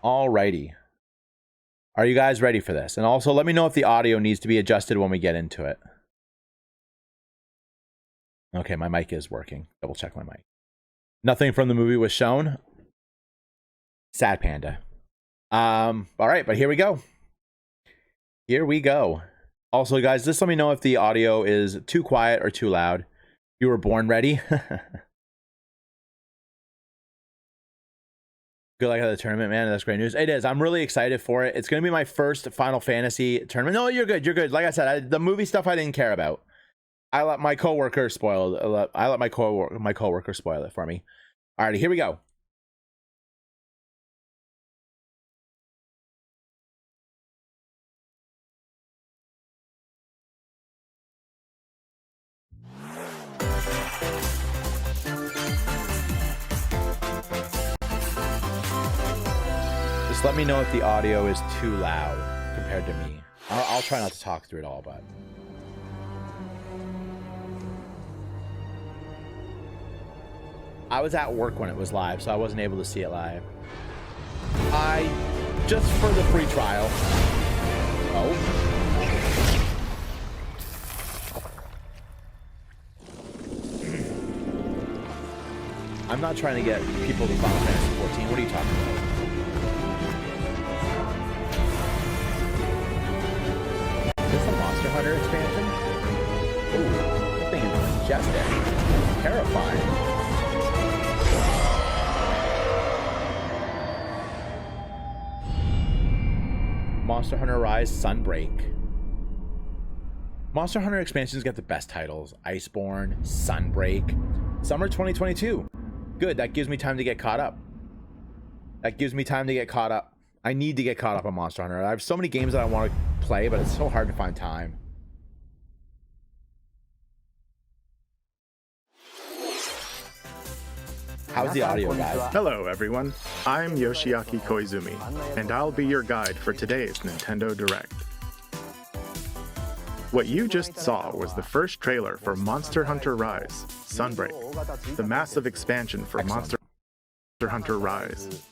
Alrighty. Are you guys ready for this? And also let me know if the audio needs to be adjusted when we get into it. Okay, my mic is working. Double check my mic. Nothing from the movie was shown. Sad panda. All right, but here we go. Here we go. Also, guys, just let me know if the audio is too quiet or too loud. You were born ready. Good luck at the tournament, man. That's great news. It is. I'm really excited for it. It's going to be my first Final Fantasy tournament. No, you're good. You're good. Like I said, the movie stuff I didn't care about. I let my coworker spoil it. I let my coworker spoil it for me. Alrighty, here we go. Just let me know if the audio is too loud compared to me. I'll try not to talk through it all, but... I was at work when it was live, so I wasn't able to see it live. Just for the free trial. Oh. I'm not trying to get people to Final Fantasy 14. What are you talking about? Is this a Monster Hunter expansion? Ooh, that thing is majestic. Terrifying. Monster Hunter Rise Sunbreak. Monster Hunter expansions get the best titles. Iceborne, Sunbreak, Summer 2022. Good, that gives me time to get caught up. I need to get caught up on Monster Hunter. I have so many games that I want to play, but it's so hard to find time. How's the audio, guys? Hello, everyone. I'm Yoshiaki Koizumi, and I'll be your guide for today's Nintendo Direct. What you just saw was the first trailer for Monster Hunter Rise, Sunbreak, the massive expansion for Monster Hunter Rise.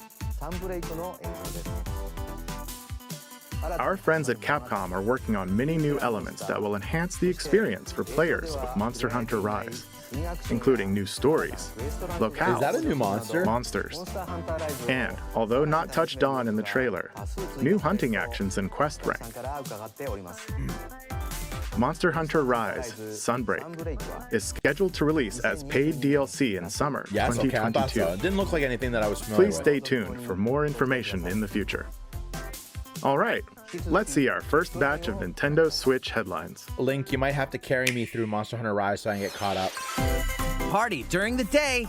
Our friends at Capcom are working on many new elements that will enhance the experience for players of Monster Hunter Rise, including new stories, locales, Is that a new monster? monsters, and, although not touched on in the trailer, new hunting actions and quest rank. Monster Hunter Rise Sunbreak is scheduled to release as paid DLC in summer Yes, okay, I 2022. thought so. It didn't look like anything that I was familiar Please with. stay tuned for more information in the future. All right, let's see our first batch of Nintendo Switch headlines. Link, you might have to carry me through Monster Hunter Rise so I can get caught up. Party during the day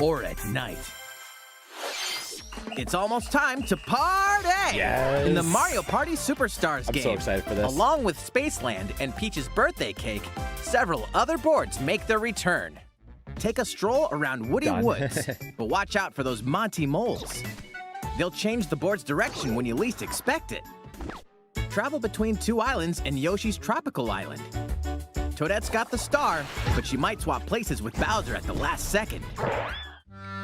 or at night. It's almost time to party! Yes. In the Mario Party Superstars I'm game. so excited for this. Along with Spaceland and Peach's birthday cake, several other boards make their return. Take a stroll around Woody Done. Woods, but watch out for those Monty moles. They'll change the board's direction when you least expect it. Travel between two islands and Yoshi's tropical island. Toadette's got the star, but she might swap places with Bowser at the last second.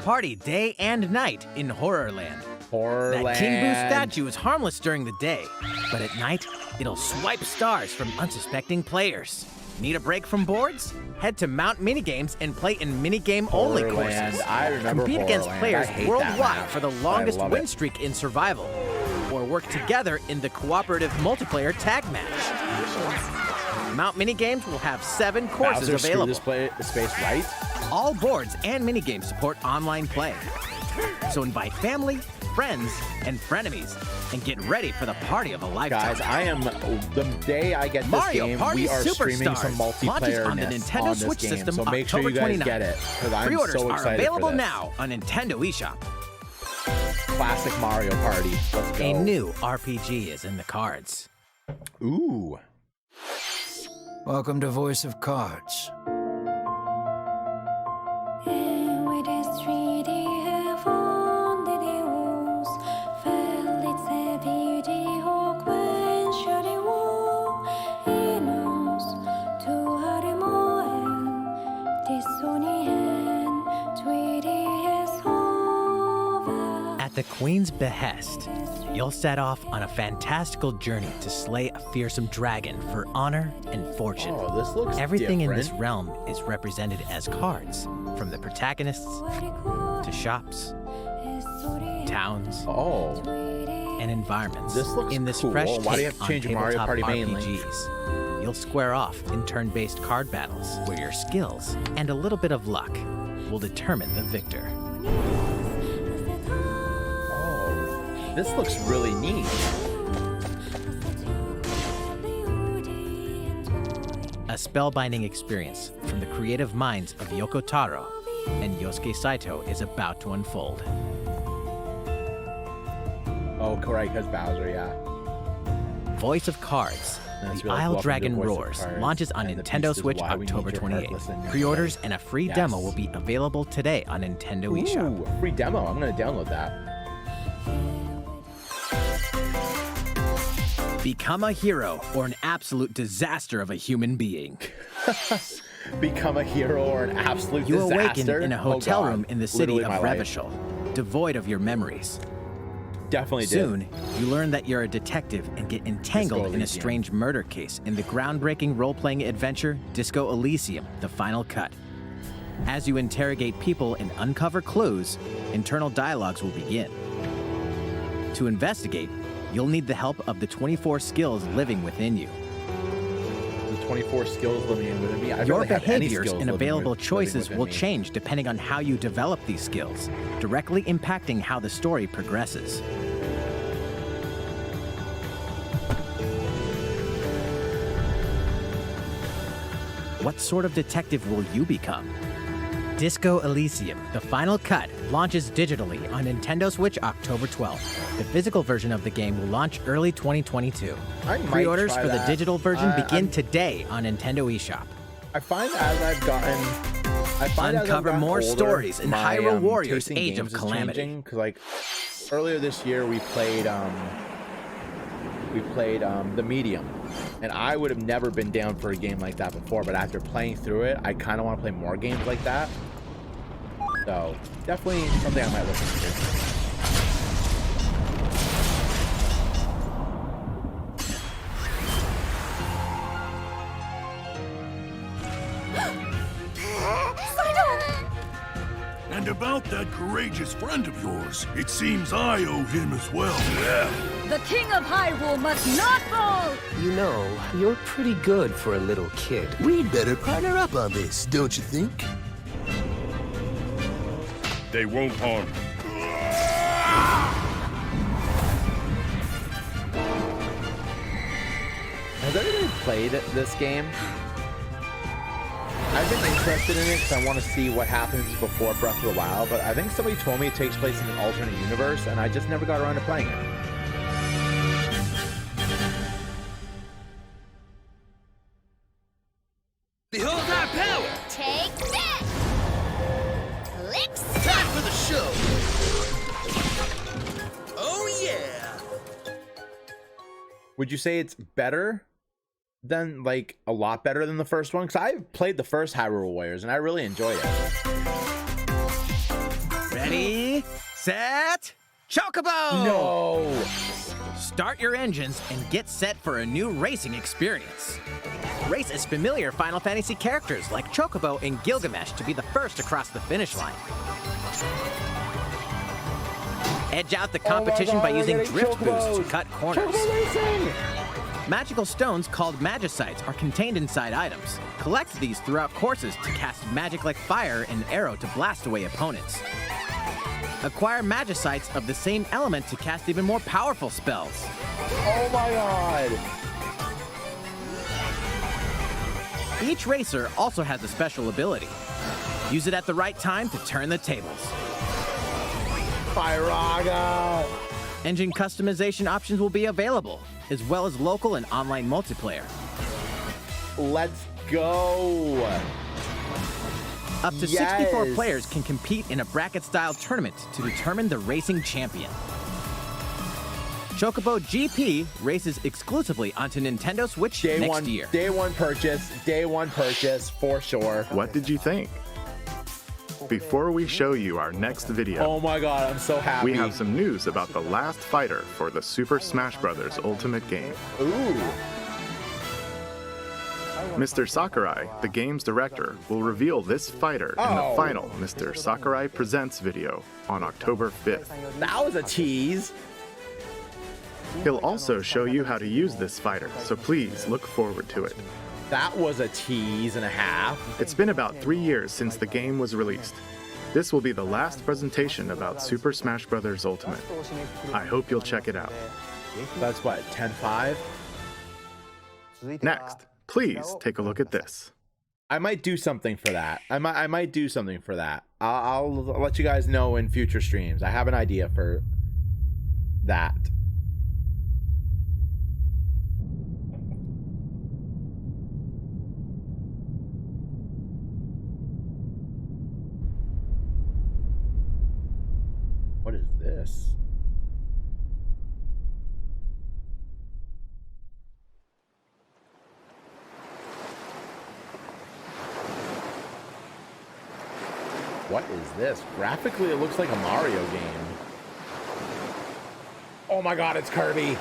Party day and night in Horrorland. That King Boo statue is harmless during the day, but at night, it'll swipe stars from unsuspecting players. Need a break from boards? Head to Mount Minigames and play in minigame-only Horrorland. courses. I remember Compete against Horrorland. players I hate that worldwide map, for the but I longest love win it. streak in survival, or work together in the cooperative multiplayer tag match. Mount Minigames will have 7 courses Bowser available. screwed the space right? All boards and minigames support online play. So invite family, friends, and frenemies, and get ready for the party of a lifetime. Guys, the day I get this Mario game, Party we are streaming Superstars some launches multiplayer on the Nintendo on this Switch game, system so make sure you October guys 29th. get it, because I'm Pre-orders so are excited available for this. now on Nintendo eShop. Classic Mario Party. Let's go. A new RPG is in the cards. Ooh. Welcome to Voice of Cards. At the Queen's behest, you'll set off on a fantastical journey to slay a fearsome dragon for honor and fortune. Oh, this looks Everything in this different. realm is represented as cards, from the protagonists to shops, towns, Oh, and environments. This looks in this cool. fresh Why do you take have to on change Mario tabletop Party main link? RPGs. You'll square off in turn-based card battles where your skills and a little bit of luck will determine the victor. oh, this looks really neat. A spellbinding experience from the creative minds of Yoko Taro and Yosuke Saito is about to unfold. Oh, correct, because Bowser, yeah. Voice of Cards, Nice, The we like Isle welcome Dragon to Voice of Roars Cards, launches on and the Nintendo Beast is Switch why we need October your 28th. heartless in your Pre-orders life. and a free Yes. demo will be available today on Nintendo eShop. Ooh, a free demo. I'm gonna download that. Become a hero or an absolute disaster of a human being. Become a hero or an absolute You disaster. awaken in a hotel Oh, God. room in the city Literally of my life. Revachol, devoid of your memories. Definitely did. Soon, you learn that you're a detective and get entangled in a Elysium. strange murder case in the groundbreaking role-playing adventure Disco Elysium: The Final Cut. As you interrogate people and uncover clues, internal dialogues will begin. To investigate, you'll need the help of the 24 skills living within you. The 24 skills living in within me. I Your barely have any behaviors skills and living available living choices within will me. change depending on how you develop these skills, directly impacting how the story progresses. What sort of detective will you become? Disco Elysium: The Final Cut launches digitally on Nintendo Switch October 12th. The physical version of the game will launch early 2022. I might Pre-orders try for the that. digital version begin I'm- today on Nintendo eShop. I find as I've gotten, Uncover more stories in my, Hyrule Warriors: tasting Age of games is Calamity. changing, 'cause, like earlier this year we played The Medium, and I would have never been down for a game like that before. But after playing through it, I kind of want to play more games like that. So definitely something I might look into. And about that courageous friend of yours, it seems I owe him as well. Yeah. The King of Hyrule must not fall! You know, you're pretty good for a little kid. We'd better partner up on this, don't you think? They won't harm you. Has anybody played this game? I've been interested in it because I want to see what happens before Breath of the Wild, but I think somebody told me it takes place in an alternate universe, and I just never got around to playing it. Behold our power! Take that! Let's Time for the show! Oh yeah! Would you say it's better than, like, a lot better than the first one? Because I've played the first Hyrule Warriors, and I really enjoyed it. Ready, set, Chocobo! No! Start your engines and get set for a new racing experience. Race as familiar Final Fantasy characters like Chocobo and Gilgamesh to be the first across the finish line. Edge out the competition by using drift boosts to cut corners. Magical stones called Magicites are contained inside items. Collect these throughout courses to cast magic like fire and arrow to blast away opponents. Acquire Magicites of the same element to cast even more powerful spells. Oh my god! Each racer also has a special ability. Use it at the right time to turn the tables. Firaga! Engine customization options will be available, as well as local and online multiplayer. Let's go! Up to 64 Yes. players can compete in a bracket-style tournament to determine the racing champion. Chocobo GP races exclusively onto Nintendo Switch next year. Day one purchase for sure. What did you think? Before we show you our next video, Oh my god, I'm so happy. we have some news about the last fighter for the Super Smash Bros. Ultimate game. Ooh. Mr. Sakurai, the game's director, will reveal this fighter in the final Mr. Sakurai Presents video on October 5th. That was a tease. He'll also show you how to use this fighter, so please look forward to it. That was a tease and a half. It's been about 3 years since the game was released. This will be the last presentation about Super Smash Bros. Ultimate. I hope you'll check it out. That's what, 10-5? Next, please take a look at this. I might do something for that. I might do something for that. I'll let you guys know in future streams. I have an idea for that. What is this? What is this? Graphically, it looks like a Mario game. Oh my god, it's Kirby.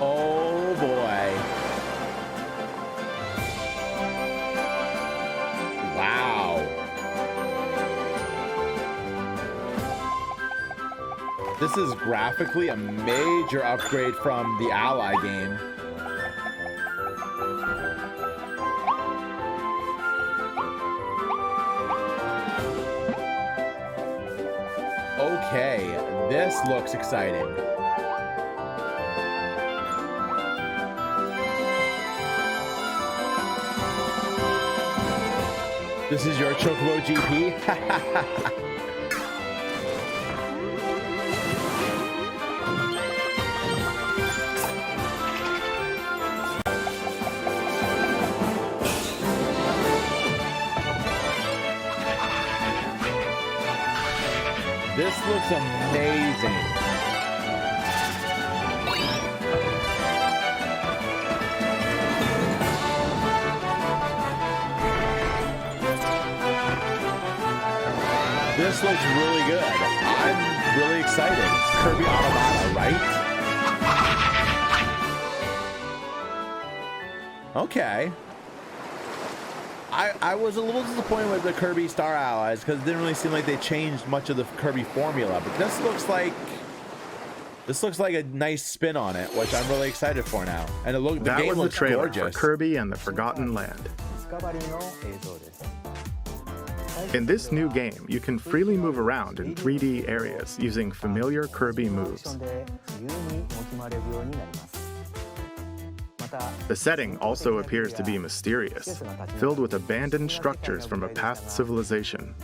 Oh boy. Wow. This is graphically a major upgrade from the Ally game. Okay, this looks exciting. This is your Chocobo GP? This looks amazing. This looks really good. I'm really excited. Kirby Automata, right? Okay. I was a little disappointed with the Kirby Star Allies because it didn't really seem like they changed much of the Kirby formula, but this looks like a nice spin on it, which I'm really excited for now. And the game That was the looks trailer gorgeous. for Kirby and the Forgotten Land. In this new game, you can freely move around in 3D areas using familiar Kirby moves. The setting also appears to be mysterious, filled with abandoned structures from a past civilization.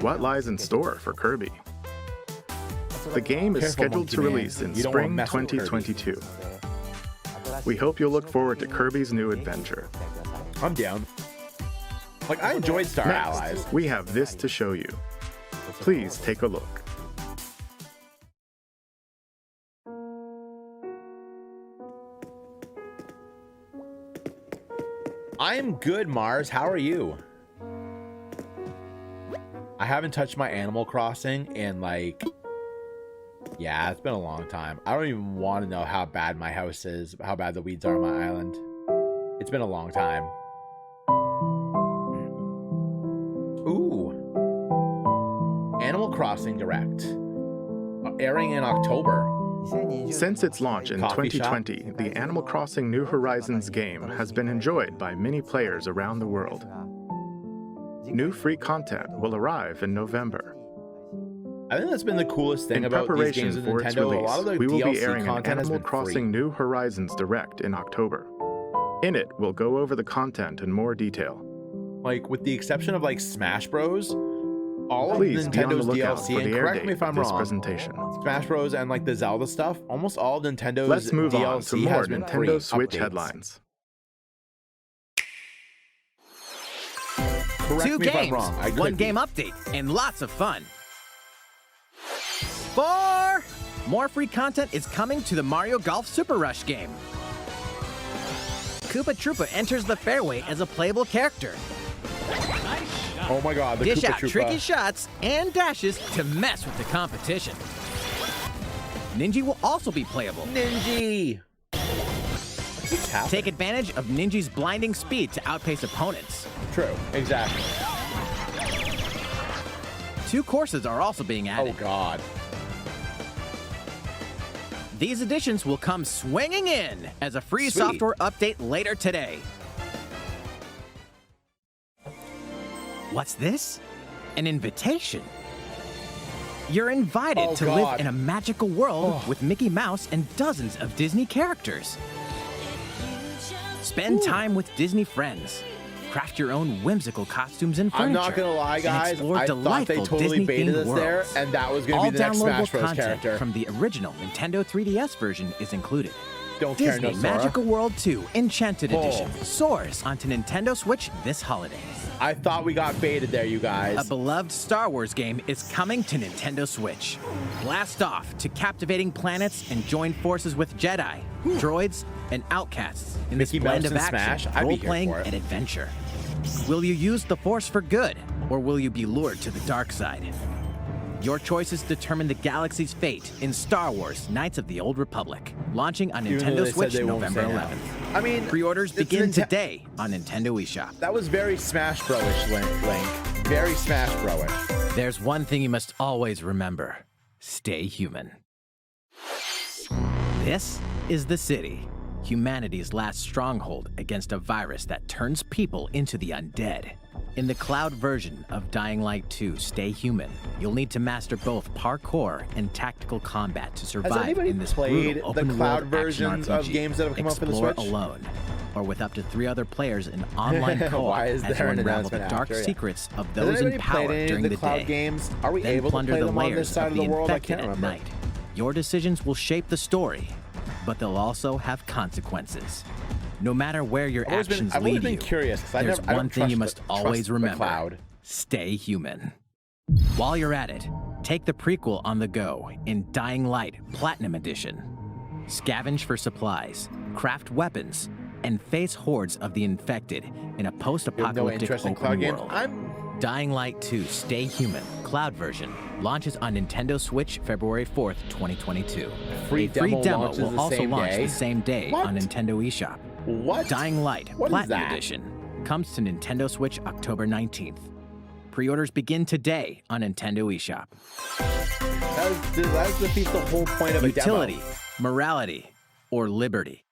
What lies in store for Kirby? The game is Careful, scheduled to Monkey Man. release in You don't wanna spring mess with Kirby. 2022. We hope you'll look forward to Kirby's new adventure. I'm down. Like, I enjoyed Star Allies. Next, we have this to show you. Please take a look. I'm good, Mars. How are you? I haven't touched my Animal Crossing in like, yeah, it's been a long time. I don't even want to know how bad my house is, how bad the weeds are on my island. It's been a long time. Ooh. Animal Crossing Direct. Airing in October. Since its launch in Coffee shop? 2020, the Animal Crossing New Horizons game has been enjoyed by many players around the world. New free content will arrive in November. I think that's been the coolest thing In about these preparation games with for its Nintendo. A lot of release, the we will be DLC airing an content has Animal been Crossing free. New Horizons Direct in October. In it, we'll go over the content in more detail. Like, with the exception of like Smash Bros, all of Please be on the Nintendo's lookout DLC, for and the air correct me date if I'm of this wrong, presentation. Smash Bros and like the Zelda stuff, almost all of Nintendo's Let's move DLC on to more has been free Nintendo Switch updates. headlines. Correct Two me if I'm games, wrong. I one could game be. update, and lots of fun. 4. More free content is coming to the Mario Golf Super Rush game. Koopa Troopa enters the fairway as a playable character. Oh my god, the Dish Koopa out Troopa. tricky shots and dashes to mess with the competition. Ninja will also be playable. Ninja! What's happening? Take advantage of Ninja's blinding speed to outpace opponents. True, exactly. 2 courses are also being Oh added. god. These additions will come swinging in as a free Sweet. software update later today. What's this? An invitation. You're invited Oh, to God. live in a magical world with Mickey Mouse and dozens of Disney characters. Spend time with Disney friends. Craft your own whimsical costumes and furniture. I'm not gonna lie, and guys. explore I thought they delightful totally baited Disney-themed us there, worlds. and that was gonna All be the next Smash downloadable Bros. content character. from the original Nintendo 3DS version is included. Don't care, Disney no Sora. Magical World 2 Enchanted Oh. Edition soars onto Nintendo Switch this holiday. I thought we got baited there, you A guys. beloved Star Wars game is coming to Nintendo Switch. Blast off to captivating planets and join forces with Jedi, droids, and outcasts in this Mickey blend Mouse of and action, Smash? I'd be here role-playing, for it. and adventure. Will you use the Force for good, or will you be lured to the dark side? Your choices determine the galaxy's fate in Star Wars Knights of the Old Republic, launching on Even though Nintendo they said Switch they won't November say now. 11th. I mean, Pre-orders it's begin Ninte- today on Nintendo eShop. That was very Smash Bro-ish, Link. Very Smash Bro-ish. There's one thing you must always remember. Stay human. This is the city, humanity's last stronghold against a virus that turns people into the undead. In the cloud version of Dying Light 2 Stay Human, you'll need to master both parkour and tactical combat to survive anybody in this played brutal the open cloud world action versions of RPG. games that have come out for the Explore Switch? alone, or with up to 3 other players in online co-op Why is as you there an unravel the announcement dark after? Yeah. secrets of Has those in anybody power played any during of the the cloud day. games? Are we Then able to plunder play the them on layers this side of the the world? I infected can't at remember. night. Your decisions will shape the story, but they'll also have consequences. No matter where your actions I've always lead been you, curious, 'cause I there's never- I one don't thing you trust must the- always trust the remember. cloud. Stay human. While you're at it, take the prequel on the go in Dying Light Platinum Edition. Scavenge for supplies, craft weapons, and face hordes of the infected in a You have no post-apocalyptic interest in open cloud games? world. Dying Light 2 Stay Human Cloud version launches on Nintendo Switch February 4th, 2022. Free A free demo demo launches will the also same launch day? the same day What? on Nintendo eShop. What? Dying Light What is Platinum that? Edition comes to Nintendo Switch October 19th. Pre-orders begin today on Nintendo eShop. That defeats the whole point of a Utility, demo. morality, or liberty.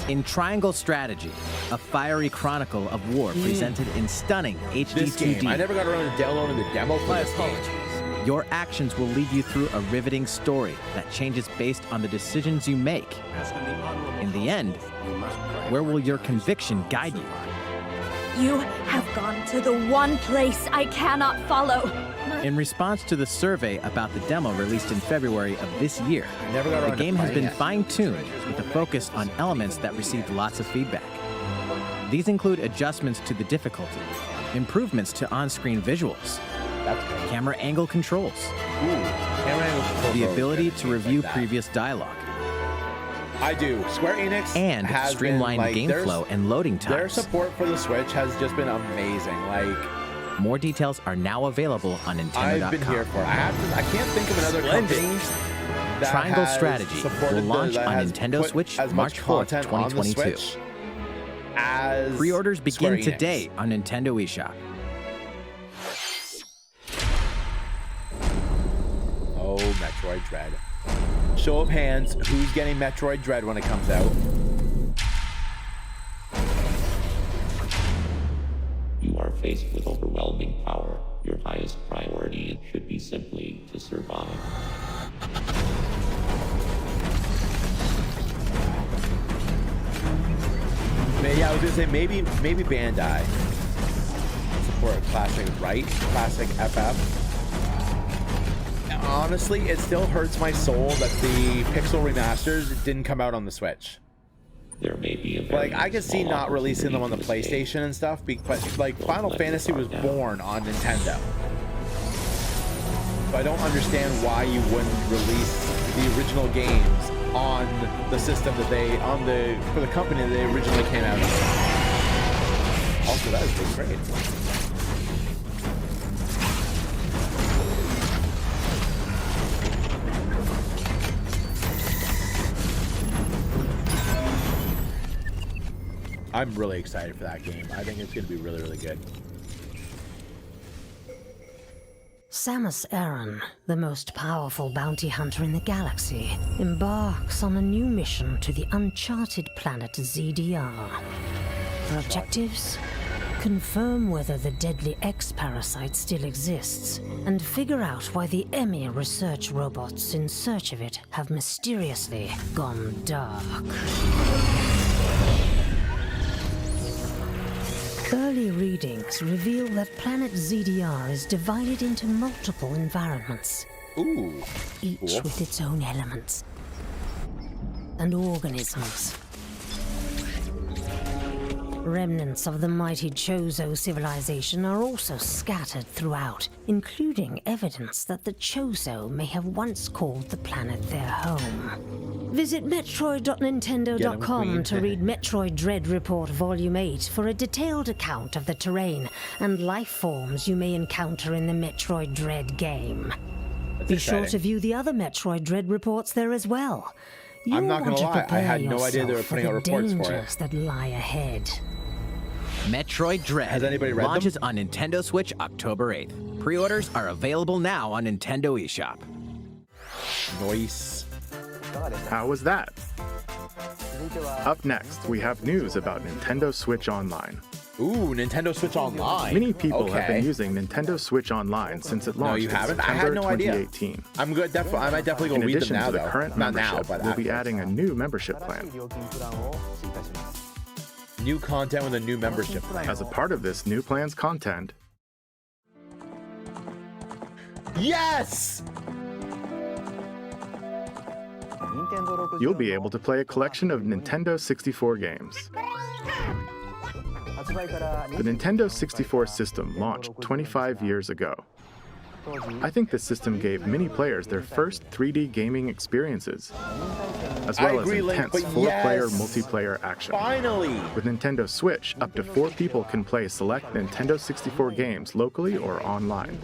In Triangle Strategy, a fiery chronicle of war presented in stunning HD This 2D. game. I never got around to downloading the demo for this game. Your actions will lead you through a riveting story that changes based on the decisions you make. In the end, where will your conviction guide you? You have gone to the one place I cannot follow. In response to the survey about the demo released in February of this year, never got the around to game has playing been it. fine-tuned with a focus on elements that received lots of feedback. These include adjustments to the difficulty, improvements to on-screen visuals, That's great. camera angle controls, Ooh. Camera angle control the mode, ability things to like review that. previous dialogue, I do. Square Enix and has streamlined been, like, game their- flow and loading Their times. support for the Switch has just been amazing. Like, More details are now available on Nintendo.com. I've been here for it. I can't think of another company that Triangle has Strategy supported will launch that on has Nintendo put Switch as much March 4th, content on the 2022. Switch as Pre-orders begin Square Enix. today on Nintendo eShop. Oh, Metroid Dread. Show of hands, who's getting Metroid Dread when it comes out? You are faced with overwhelming power. Your highest priority should be simply to survive. Yeah, I was gonna say maybe Bandai support classic, right? Classic FF. Honestly, it still hurts my soul that the Pixel remasters didn't come out on the Switch. There may be a very Like, I could see small not releasing them on the opportunity to escape. PlayStation and stuff, but like Final Fantasy was born on Nintendo. So I don't understand why you wouldn't release the original games on the system that for the company that they originally came out of. Also, that is pretty great. I'm really excited for that game. I think it's going to be really, really good. Samus Aran, the most powerful bounty hunter in the galaxy, embarks on a new mission to the uncharted planet ZDR. Her objectives? Confirm whether the deadly X-parasite still exists, and figure out why the EMI research robots in search of it have mysteriously gone dark. Early readings reveal that planet ZDR is divided into multiple environments. Ooh. Each Cool. with its own elements and organisms. Remnants of the mighty Chozo civilization are also scattered throughout, including evidence that the Chozo may have once called the planet their home. Visit Metroid.Nintendo.com to read Metroid Dread Report Volume 8 for a detailed account of the terrain and life forms you may encounter in the Metroid Dread game. Be sure to view the other Metroid Dread reports there as well. I'm not gonna lie, I had no idea they were yourself putting out for the reports for it. dangers that lie ahead. Metroid Dread Has anybody read them? launches on Nintendo Switch October 8th. Pre-orders are available now on Nintendo eShop. Nice. How was that? Up next, we have news about Nintendo Switch Online. Ooh, Nintendo Switch Online. Many people have Okay. been using Nintendo Switch Online since it No, launched you in haven't? I September had no idea. 2018. I'm good. I might definitely go In read them addition now, to the though. current Not membership, now, but we'll be afterwards. adding a new membership plan. New content with a new membership plan. As a part of this new plan's content, Yes! you'll be able to play a collection of Nintendo 64 games. The Nintendo 64 system launched 25 years ago. I think this system gave many players their first 3D gaming experiences, as well as agree, Link, intense but four-player yes! multiplayer action. Finally! With Nintendo Switch, up to 4 people can play select Nintendo 64 games locally or online.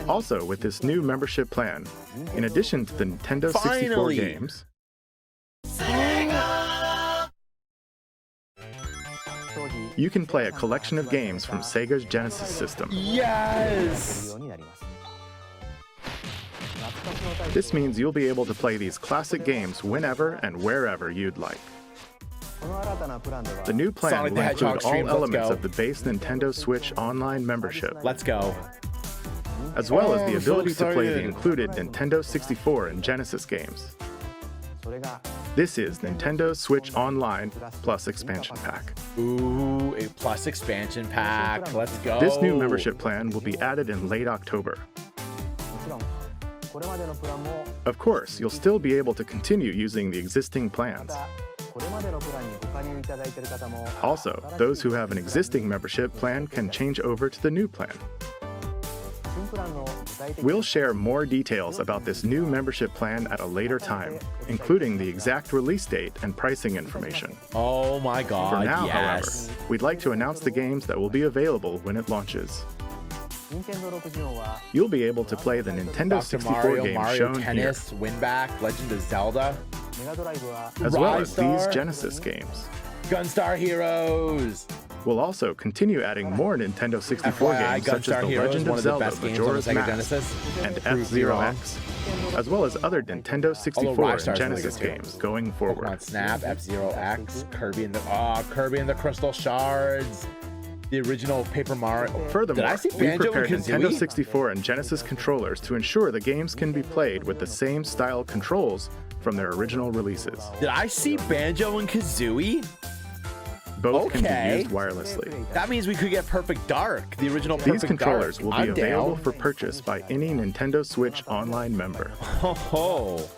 Also, with this new membership plan, in addition to the Nintendo 64 Finally! games, you can play a collection of games from Sega's Genesis system. Yes! This means you'll be able to play these classic games whenever and wherever you'd like. The new plan Sonic the will Hedgehog include all streams, let's elements go. of the base Nintendo Switch Online membership, Let's go. as well as the I'm so ability to play the excited. included Nintendo 64 and Genesis games. This is Nintendo Switch Online plus expansion pack. Ooh, a plus expansion pack. Let's go. This new membership plan will be added in late October. Of course, you'll still be able to continue using the existing plans. Also, those who have an existing membership plan can change over to the new plan. We'll share more details about this new membership plan at a later time, including the exact release date and pricing information. Oh my god, For now, yes. however, we'd like to announce the games that will be available when it launches. You'll be able to play the Nintendo Dr. 64 Mario, games Mario shown Tennis, Winback, Legend of Zelda, here, as well as Rystar, these Genesis games. Gunstar Heroes. We'll also continue adding more Nintendo 64 FYI, games such Gunstar as The Heroes, Legend one of of the Zelda best games on the Majora's Sega Mask Genesis. and Prove me wrong. F-Zero-X, as well as other Nintendo 64 Rystar's and really Genesis good too. games going forward. Pokemon Snap, F-Zero X, Kirby and the Crystal Shards, the original Paper Mario. Furthermore, Did I see we Banjo prepared and Nintendo Kazooie? 64 and Genesis controllers to ensure the games can be played with the same style controls from their original releases. Did I see Banjo and Kazooie? Both can Okay. be used wirelessly. That means we could get Perfect Dark, the original Perfect These controllers Dark. will be I'm available down. for purchase by any Nintendo Switch Online member. Ho ho.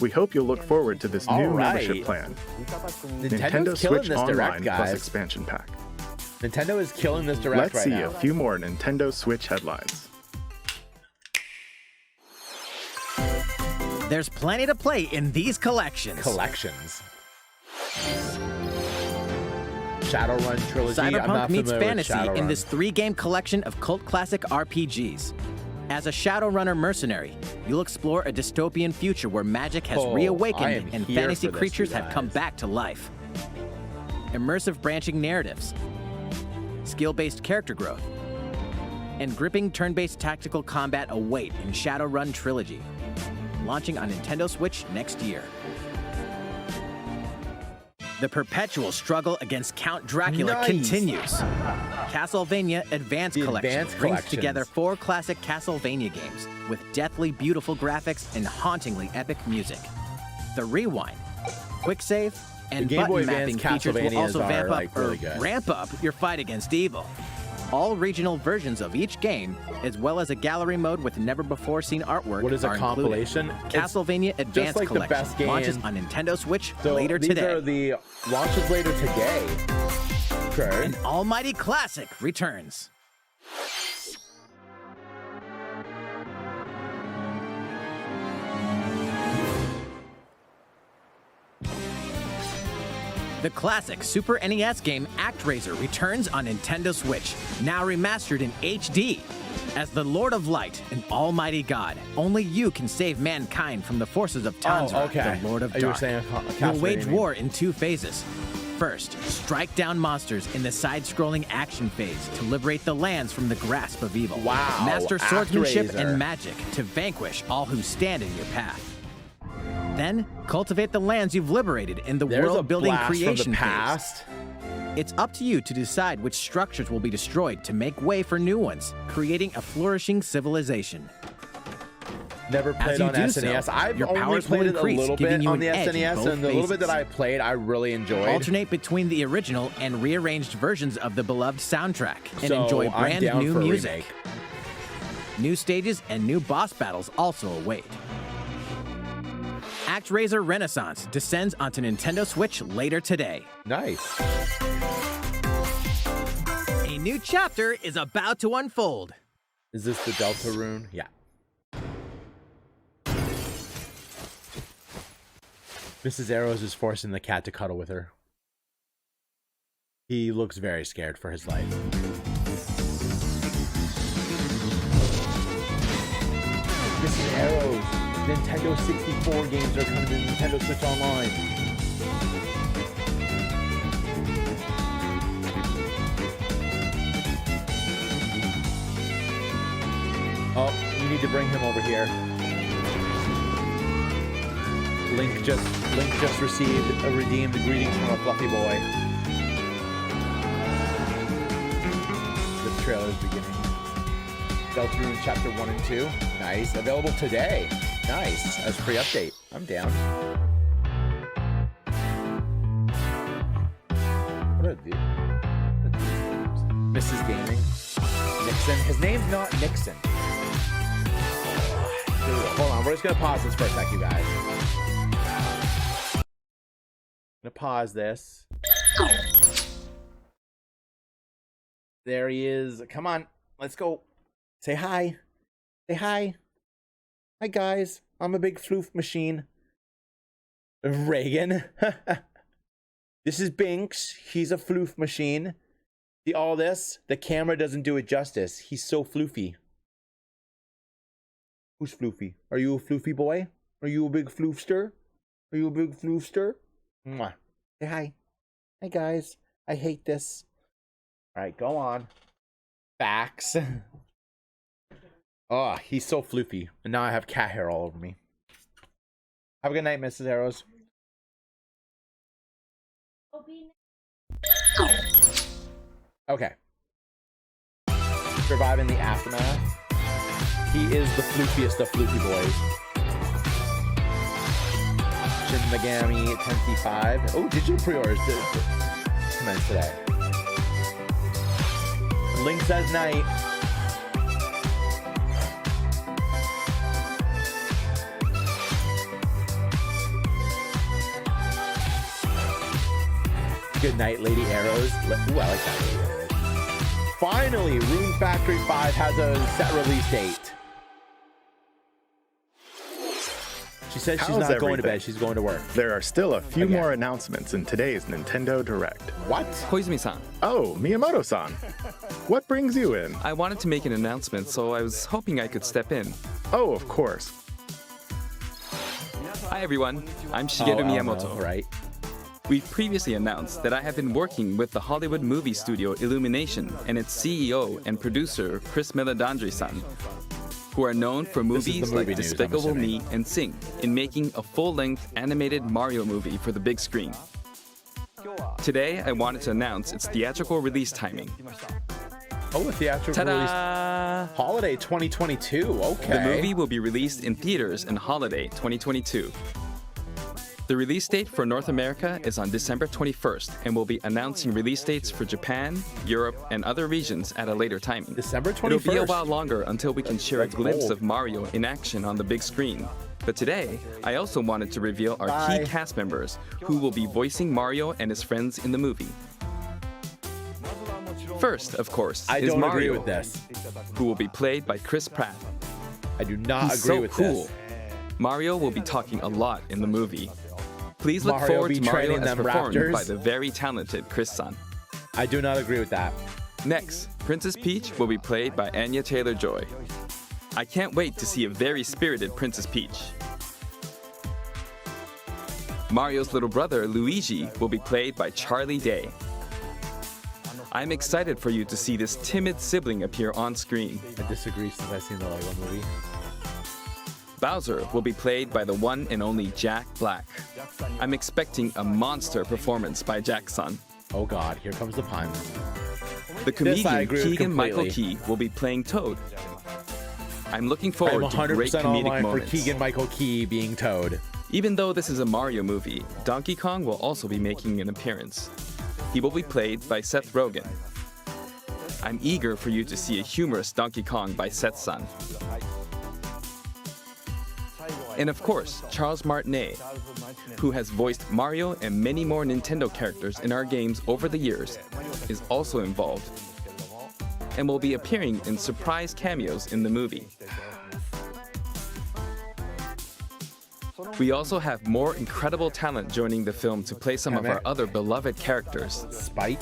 We hope you'll look forward to this new All right. membership plan, Nintendo's Nintendo killing Switch this Online direct, plus guys. expansion pack. Nintendo is killing this direct Let's right see now. a few more Nintendo Switch headlines. There's plenty to play in these collections. Collections. Shadowrun trilogy. I'm Cyberpunk not meets familiar with fantasy in Shadowrun. this 3-game collection of cult classic RPGs. As a Shadowrunner mercenary, you'll explore a dystopian future where magic has I am reawakened and here fantasy for this, creatures you have come guys. back to life. Immersive branching narratives, skill-based character growth, and gripping turn-based tactical combat await in Shadowrun Trilogy, launching on Nintendo Switch next year. The perpetual struggle against Count Dracula Nice. continues. Castlevania Advance The Collection Advanced brings Collections. together 4 classic Castlevania games with deathly beautiful graphics and hauntingly epic music. The Rewind, Quick Save, and The Game Boy button mapping Advance features will Castlevanias also are, vamp up like, really or good. ramp up your fight against evil. All regional versions of each game, as well as a gallery mode with never-before-seen artwork, What is a are compilation? included. It's Castlevania Advance like the Collection best game. launches on Nintendo Switch So later these today. are the launches later today. Okay. An almighty classic returns. The classic Super NES game ActRaiser returns on Nintendo Switch, now remastered in HD. As the Lord of Light and Almighty God, only you can save mankind from the forces of Tanzra, okay. the Lord of You were Dark. saying You'll wage Castlevania. war in 2 phases. First, strike down monsters in the side-scrolling action phase to liberate the lands from the grasp of evil. Wow, Master swordsmanship ActRaiser. and magic to vanquish all who stand in your path. Then, cultivate the lands you've liberated in the There's a world-building blast creation from the phase. past. It's up to you to decide which structures will be destroyed to make way for new ones, creating a flourishing civilization. Never played you on do SNES. so, I've your only powers will played it a increase, little giving bit you on an the edge in SNES, both and the little bit phases. that I played, I really enjoyed. Alternate between the original and rearranged versions of the beloved soundtrack and So, enjoy I'm brand down new for a music. remake. New stages and new boss battles also await. ActRaiser Renaissance descends onto Nintendo Switch later today. Nice. A new chapter is about to unfold. Is this the Delta Rune? Yeah. Mrs. Arrows is forcing the cat to cuddle with her. He looks very scared for his life. Mrs. Arrows, Nintendo 64 games are coming to Nintendo Switch Online. Oh, you need to bring him over here. Link just received a redeemed greetings from a fluffy boy. The trailer's beginning. Deltarune Chapter 1 and 2. Nice. Available today. Nice. As free update. I'm down. What are these? Mrs. Gaming. Nixon. His name's not Nixon. Hold on, we're just gonna pause this for a sec, you guys. I'm gonna pause this. There he is. Come on, let's go. Say hi. Say hi. Hi, guys. I'm a big floof machine. Reagan. This is Binks. He's a floof machine. See all this? The camera doesn't do it justice. He's so floofy. Who's floofy? Are you a floofy boy? Are you a big floofster? Are you a big floofster? Mwah. Say hi. Hi, guys. I hate this. All right, go on. Facts. Oh, he's so floofy. And now I have cat hair all over me. Have a good night, Mrs. Arrows. Okay. Surviving the aftermath. He is the floofiest of floofy boys. Shin Megami Tensei 5. Oh, digital pre-orders did commence today. Link says night. Good night, Lady Arrows. Ooh, I like that, Lady Arrows. finally, Rune Factory 5 has a set release date. She said she's not going to bed, she's going to work. There are still a few more announcements in today's Nintendo Direct. What? Koizumi-san. Oh, Miyamoto-san. What brings you in? I wanted to make an announcement, so I was hoping I could step in. Oh, of course. Hi everyone, I'm Shigeru Miyamoto. Right. We previously announced that I have been working with the Hollywood movie studio Illumination and its CEO and producer Chris Meledandri-san, who are known for movies like Despicable Me and Sing, in making a full-length animated Mario movie for the big screen. Today, I wanted to announce its theatrical release timing. Oh, a theatrical release. Holiday 2022, okay. The movie will be released in theaters in Holiday 2022. The release date for North America is on December 21st, and we'll be announcing release dates for Japan, Europe, and other regions at a later timing. December 21st. It'll be a while longer until we can share a glimpse of Mario in action on the big screen. But today, I also wanted to reveal our key cast members who will be voicing Mario and his friends in the movie. First, of course, is don't Mario, agree with this. who will be played by Chris Pratt. I do not He's agree so with cool. this. Mario will be talking a lot in the movie. Please look Mario forward be to Mario training as them performed raptors? by the very talented Chris-san. I do not agree with that. Next, Princess Peach will be played by Anya Taylor-Joy. I can't wait to see a very spirited Princess Peach. Mario's little brother, Luigi, will be played by Charlie Day. I'm excited for you to see this timid sibling appear on screen. I disagree since I've seen the Lego movie. Bowser will be played by the one and only Jack Black. I'm expecting a monster performance by Jack-san. Oh god, here comes the pun. The comedian agree with Keegan-Michael completely. Key will be playing Toad. I'm looking I'm forward to great 100% comedic online for moments. Keegan-Michael Key being Toad. Even though this is a Mario movie, Donkey Kong will also be making an appearance. He will be played by Seth Rogen. I'm eager for you to see a humorous Donkey Kong by Seth-san. And of course, Charles Martinet, who has voiced Mario and many more Nintendo characters in our games over the years, is also involved and will be appearing in surprise cameos in the movie. We also have more incredible talent joining the film to play some of our other beloved characters. Spike,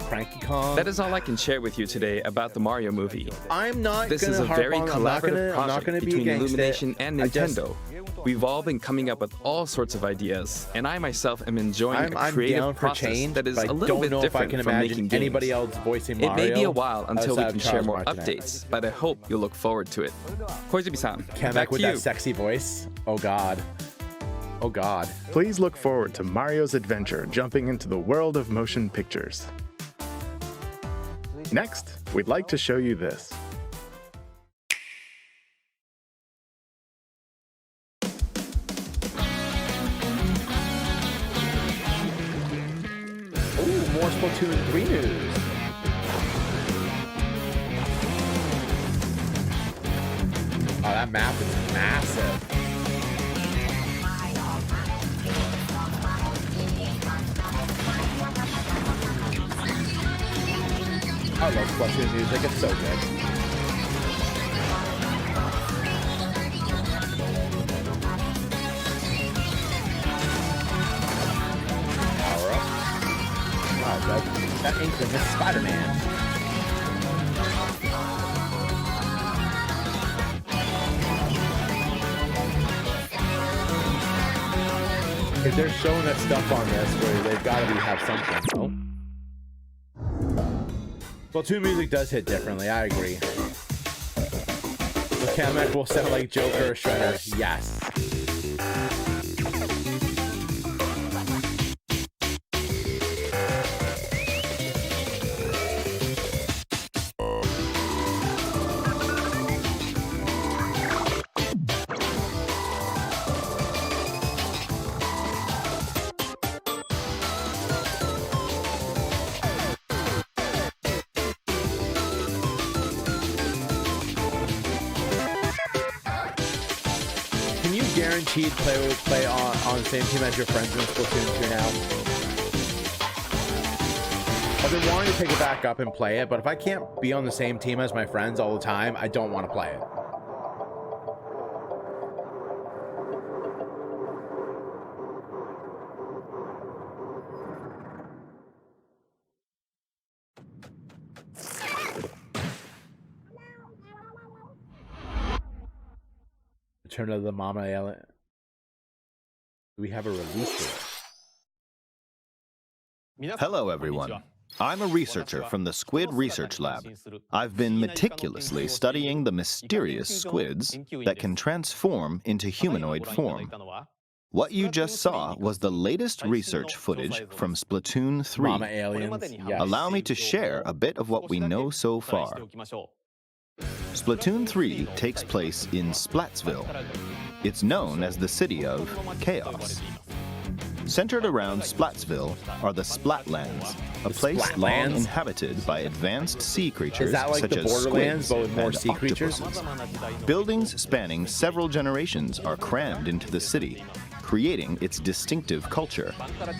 Cranky Kong. That is all I can share with you today about the Mario movie. I'm not This gonna is a harp very on, collaborative I'm not project gonna be between against Illumination it. and I just- Nintendo. We've all been coming up with all sorts of ideas, and I myself am enjoying I'm a down creative for process change, that is but I a little don't bit know if I different can from making imagine games. anybody else voicing Mario. It may be a while until we outside can of share Charles more Martinet. updates, but I hope you'll look forward to it. Koizumi-san, Kamek back with to that you. sexy voice. Oh god. Oh god. Please look forward to Mario's adventure jumping into the world of motion pictures. Next, we'd like to show you this. Ooh, more Splatoon 3 news. Oh, that map is massive. I love Splatoon music, it's so good. Power up. Wow, that inkling is Spider-Man. If they're showing us stuff on this, where they've got to have something. Oh. Splatoon music does hit differently, I agree. The Kamek will sound like Joker or Shredder, yes. Can you guaranteed play on the same team as your friends in Splatoon 2 now? I've been wanting to pick it back up and play it, but if I can't be on the same team as my friends all the time, I don't want to play it. Return of the Mama Alien. Do we have a release date? Hello, everyone. I'm a researcher from the Squid Research Lab. I've been meticulously studying the mysterious squids that can transform into humanoid form. What you just saw was the latest research footage from Splatoon 3. Mama Aliens? Yes. Allow me to share a bit of what we know so far. Splatoon 3 takes place in Splatsville. It's known as the city of chaos. Centered around Splatsville are the Splatlands, a place long inhabited by advanced sea creatures Is that like such the as Borderlands, squids but with more and sea creatures? octopuses. Buildings spanning several generations are crammed into the city, creating its distinctive culture.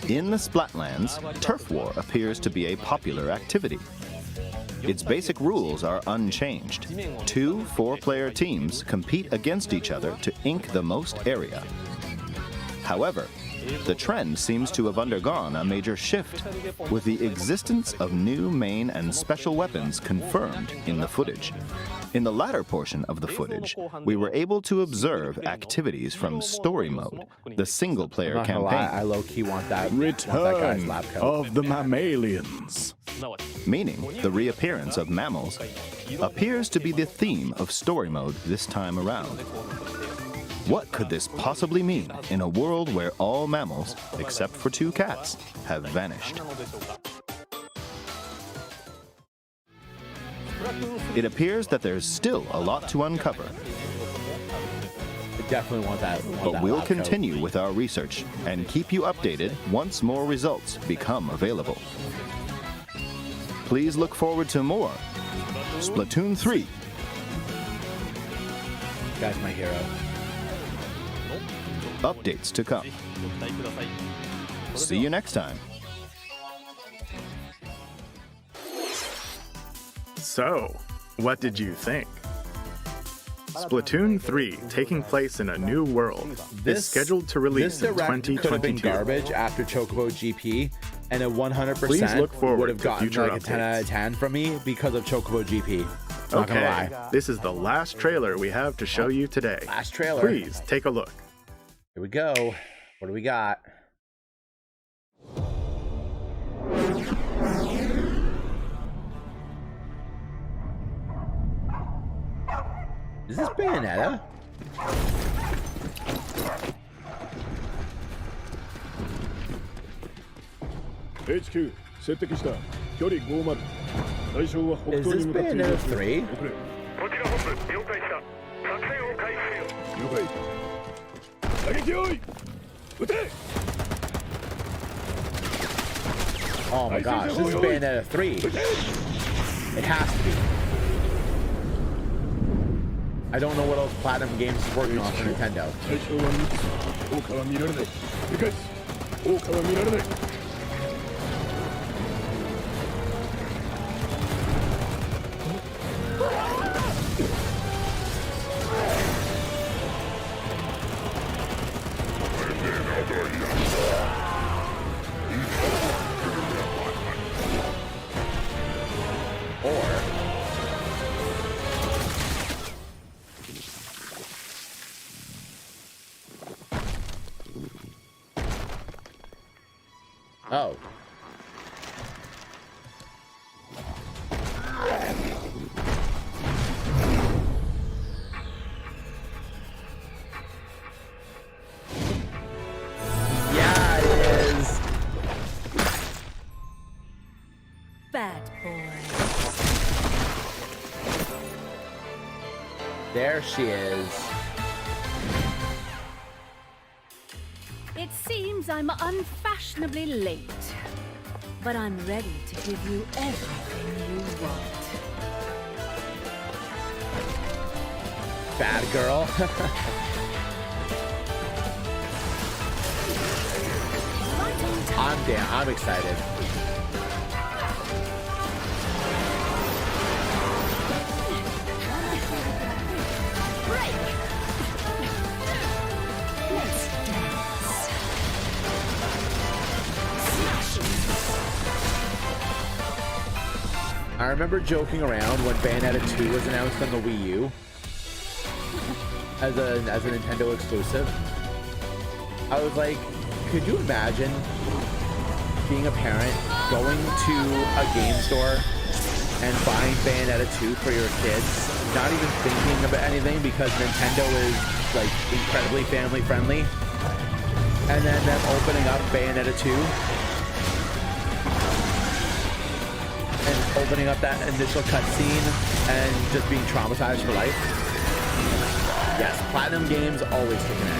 In the Splatlands, turf war appears to be a popular activity. Its basic rules are unchanged. 2 4-player teams compete against each other to ink the most area. However, the trend seems to have undergone a major shift, with the existence of new main and special weapons confirmed in the footage. In the latter portion of the footage, we were able to observe activities from Story Mode, the single-player campaign. I low-key want that. Return of the Mammalians. Meaning the reappearance of mammals appears to be the theme of Story Mode this time around. What could this possibly mean in a world where all mammals, except for 2 cats, have vanished? It appears that there's still a lot to uncover. I definitely want that. But we'll continue with our research and keep you updated once more results become available. Please look forward to more Splatoon 3. Guy's my hero. Updates to come. See you next time. So, what did you think? Splatoon 3, taking place in a new world, is scheduled to release in 2022. Could have been garbage after Chocobo GP, and it 100% Please look forward would have to gotten future like a 10 out of 10 from me because of Chocobo GP. Not gonna lie. This is the last trailer we have to show you today. Last trailer. Please take a look. Here we go. What do we got? Is this Bayonetta? HQ 接敵した距離50対象は北 Is 東 this に向かっている Bayonetta 3? こちら本部了解した作戦を開始せよ了解打撃用意撃て Oh my gosh, this is Bayonetta 3. It has to be. I don't know what else Platinum Games is working on for Nintendo. 対象は3つ効果は見られない理解効果は見られない Oh. Yeah, it is. Bad boy. There she is. It seems I'm unfashionably late, but I'm ready to give you everything you want. Bad girl. I'm excited. remember joking around when Bayonetta 2 was announced on the Wii U as a Nintendo exclusive. I was like, could you imagine being a parent, going to a game store and buying Bayonetta 2 for your kids, not even thinking about anything because Nintendo is like incredibly family friendly, and then them opening up Bayonetta 2 and opening up that initial cutscene and just being traumatized for life? Yes, Platinum Games always take an edge.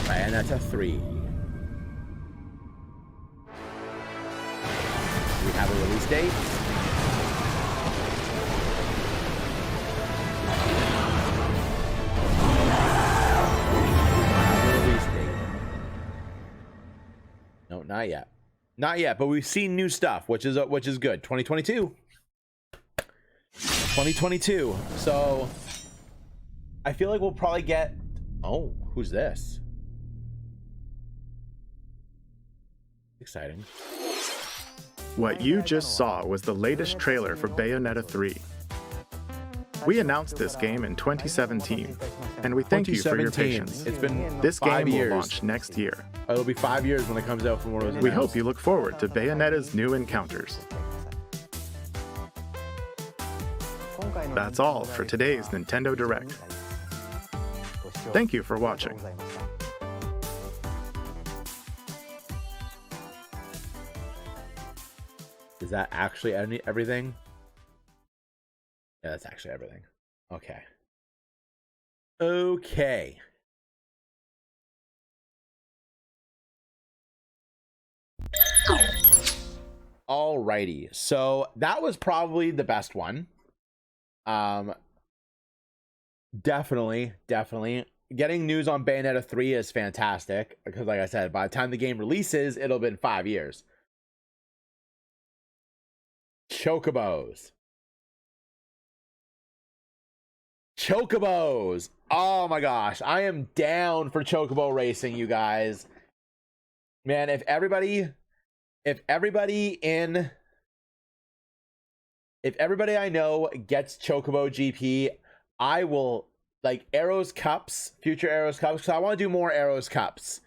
Bayonetta 3. We have a release date. No, not yet. Not yet, but we've seen new stuff, which is good. 2022. 2022. So I feel like we'll probably get. Oh, who's this? Exciting. What you just saw was the latest trailer for Bayonetta 3. We announced this game in 2017, and we thank you for your patience. It's been this 5 game years. will launch next year. It'll be 5 years when it comes out from what it was announced. We hope you look forward to Bayonetta's new encounters. That's all for today's Nintendo Direct. Thank you for watching. Is that actually everything? Yeah, that's actually everything. Okay. Okay. Alrighty. So that was probably the best one. Definitely. Getting news on Bayonetta 3 is fantastic because, like I said, by the time the game releases, it'll have been 5 years. Chocobos. Oh my gosh. I am down for Chocobo racing, you guys. Man, if everybody I know gets Chocobo GP, I will, like, Arrows Cups, future Arrows Cups, because I want to do more Arrows Cups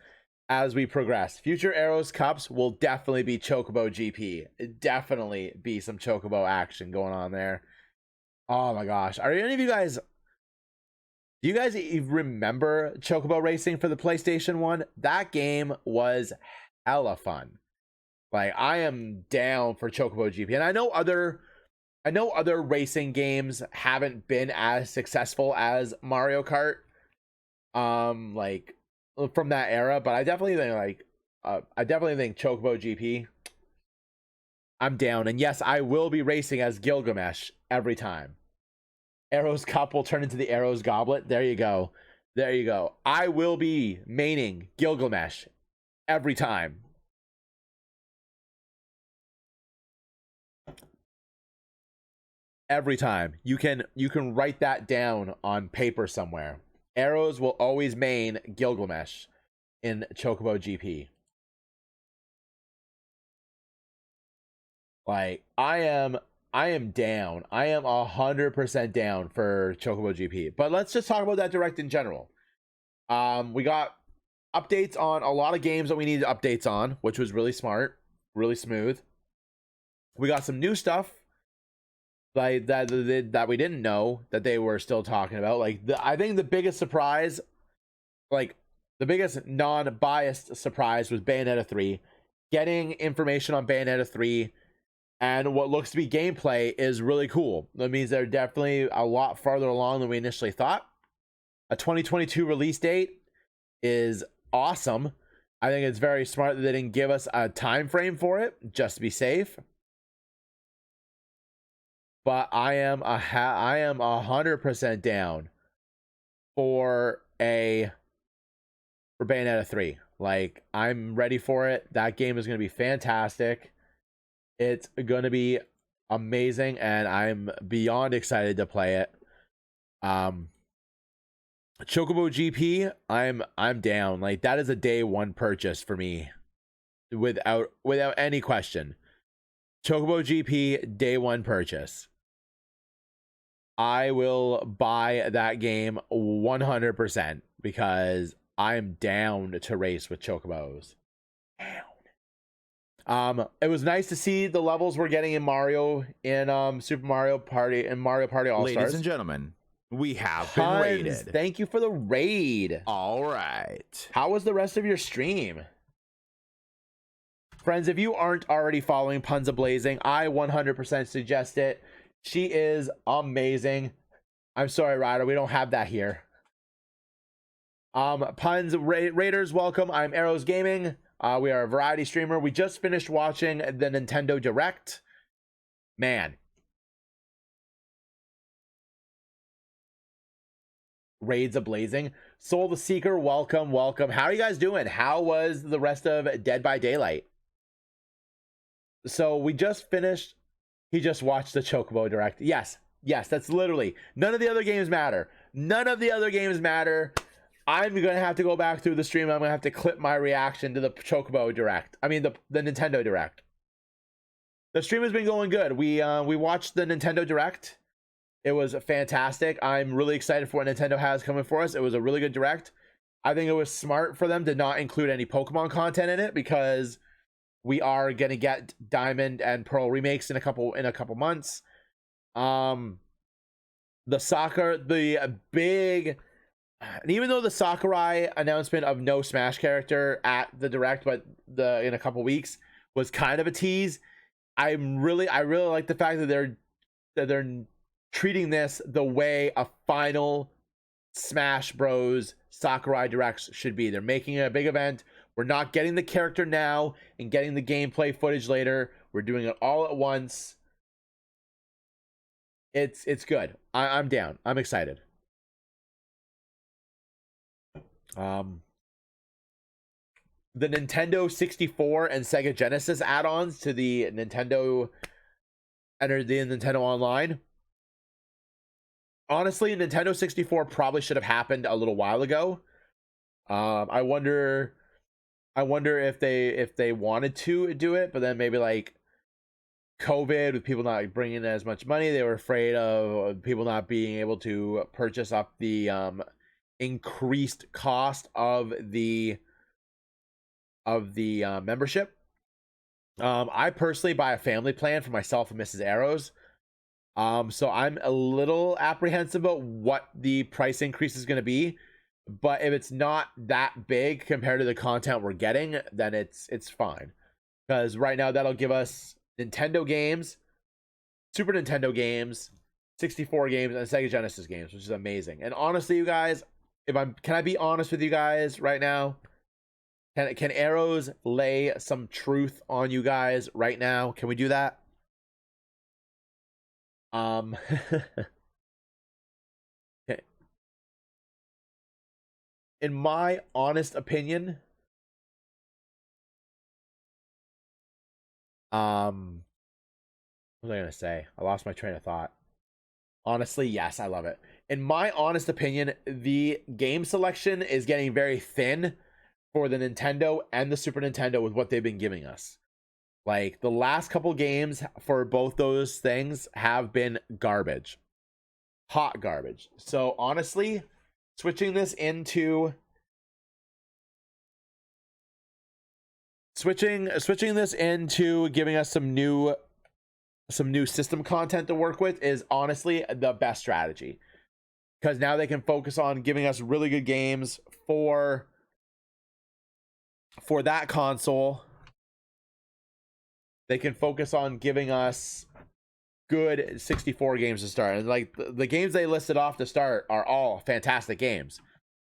as we progress. Future Arrows Cups will definitely be Chocobo GP. Definitely be some Chocobo action going on there. Oh my gosh. Are any of you guys... Do you guys even remember Chocobo Racing for the PlayStation 1? That game was hella fun. Like, I am down for Chocobo GP. And I know other racing games haven't been as successful as Mario Kart. Like from that era, but I definitely think Chocobo GP, I'm down. And yes, I will be racing as Gilgamesh every time. Arrows Cup will turn into the Arrows Goblet. There you go. I will be maining Gilgamesh every time. Every time. You can write that down on paper somewhere. Arrows will always main Gilgamesh in Chocobo GP. Like, I am down. I am 100% down for Chocobo GP. But let's just talk about that Direct in general. We got updates on a lot of games that we needed updates on, which was really smart, really smooth. We got some new stuff like that we didn't know that they were still talking about. Like, I think the biggest surprise, like the biggest non-biased surprise, was Bayonetta 3. Getting information on Bayonetta 3 and what looks to be gameplay is really cool. That means they're definitely a lot farther along than we initially thought. A 2022 release date is awesome. I think it's very smart that they didn't give us a time frame for it, just to be safe. But I am 100% down for Bayonetta 3. Like, I'm ready for it. That game is going to be fantastic. It's going to be amazing, and I'm beyond excited to play it. Chocobo GP, I'm down. Like, that is a day one purchase for me, without any question. Chocobo GP, day one purchase. I will buy that game 100% because I'm down to race with Chocobos. Down. It was nice to see the levels we're getting in Mario, in Super Mario Party and Mario Party All-Stars. Ladies and gentlemen, we have been Tons. raided. Thank you for the raid. All right. How was the rest of your stream? Friends, if you aren't already following Punza Blazing, I 100% suggest it. She is amazing. I'm sorry, Ryder, we don't have that here. Puns Raiders, welcome. I'm Arrows Gaming. We are a variety streamer. We just finished watching the Nintendo Direct. Man. Raids a-blazing. Soul the Seeker, welcome, welcome. How are you guys doing? How was the rest of Dead by Daylight? So we just finished. He just watched the Chocobo Direct. Yes, that's literally. None of the other games matter. None of the other games matter. I'm going to have to go back through the stream. I'm going to have to clip my reaction to the Chocobo Direct. I mean, the Nintendo Direct. The stream has been going good. We watched the Nintendo Direct. It was fantastic. I'm really excited for what Nintendo has coming for us. It was a really good Direct. I think it was smart for them to not include any Pokemon content in it because we are going to get Diamond and Pearl remakes in a couple months. The big, and even though the Sakurai announcement of no Smash character at the Direct, but in a couple weeks was kind of a tease. I really like the fact that they're treating this the way a final Smash Bros. Sakurai Directs should be. They're making it a big event. We're not getting the character now and getting the gameplay footage later. We're doing it all at once. It's good. I'm down. I'm excited. The Nintendo 64 and Sega Genesis add-ons to the Nintendo Online. Honestly, Nintendo 64 probably should have happened a little while ago. I wonder if they wanted to do it, but then maybe like COVID, with people not bringing in as much money, they were afraid of people not being able to purchase up the increased cost of the membership. I personally buy a family plan for myself and Mrs. Arrows. So I'm a little apprehensive about what the price increase is going to be. But if it's not that big compared to the content we're getting, then it's fine. Because right now that'll give us Nintendo games, Super Nintendo games, 64 games, and Sega Genesis games, which is amazing. And honestly, you guys, can I be honest with you guys right now? Can Arrows lay some truth on you guys right now? Can we do that? Okay. In my honest opinion, what was I gonna say? I lost my train of thought. Honestly, yes, I love it. In my honest opinion, the game selection is getting very thin for the Nintendo and the Super Nintendo with what they've been giving us. Like, the last couple games for both those things have been garbage. Hot garbage. So, honestly, switching this into giving us some new system content to work with is honestly the best strategy. Because now they can focus on giving us really good games for that console. They can focus on giving us good 64 games to start. And like the games they listed off to start are all fantastic games.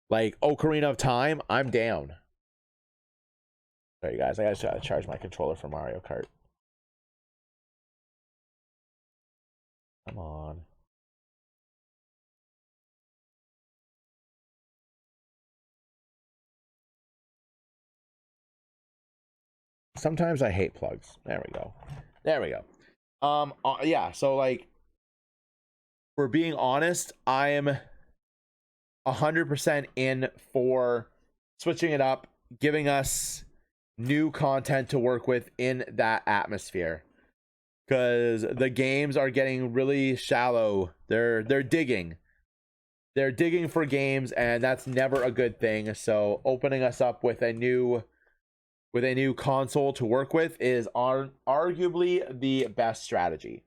Like Ocarina of Time, I'm down. Sorry guys, I gotta charge my controller for Mario Kart. Come on. Sometimes I hate plugs. There we go. Yeah, so like, for being honest, I am 100% in for switching it up, giving us new content to work with in that atmosphere, because the games are getting really shallow. They're digging for games, and that's never a good thing. So opening us up with a new console to work with is arguably the best strategy.